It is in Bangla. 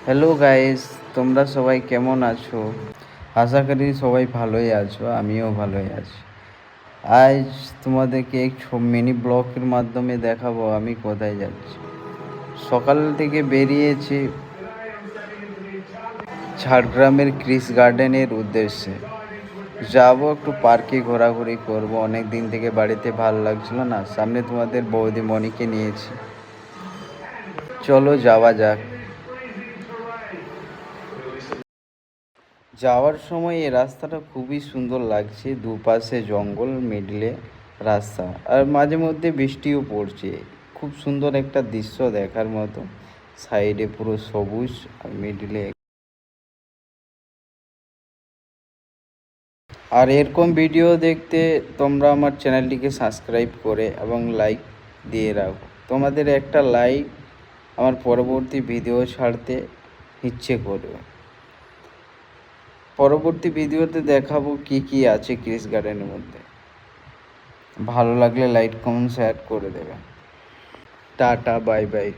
হ্যালো গাইস, তোমরা সবাই কেমন আছো? আশা করি সবাই ভালোই আছো, আমিও ভালোই আছি। আজ তোমাদেরকে এক মিনি ব্লগের মাধ্যমে দেখাবো আমি কোথায় যাচ্ছি। সকাল থেকে বেরিয়েছি ঝাড়গ্রামের ক্রিস গার্ডেনের উদ্দেশ্যে। যাবো একটু পার্কে ঘোরাঘুরি করব, অনেক দিন থেকে বাড়িতে ভালো লাগছিল না। সামনে তোমাদের বৌদি মণিকে নিয়েছি, চলো যাওয়া যাক। যাওয়ার সময় এই রাস্তাটা খুবই সুন্দর লাগছে, দুপাশে জঙ্গল, মিডলে রাস্তা, আর মাঝে মধ্যে বৃষ্টিও পড়ছে। খুব সুন্দর একটা দৃশ্য দেখার মতো, সাইডে পুরো সবুজ আর মিডলে। আর এরকম ভিডিও দেখতে তোমরা আমার চ্যানেলটিকে সাবস্ক্রাইব করে এবং লাইক দিয়ে রাখো। তোমাদের একটা লাইক আমার পরবর্তী ভিডিও ছাড়তে ইচ্ছে করবে। পরবর্তী ভিডিওতে দেখাবো কি কি আছে ক্রিস গার্ডেনের মধ্যে। ভালো লাগলে লাইক, কমেন্ট, শেয়ার করে দেবেন। Tata, bye bye.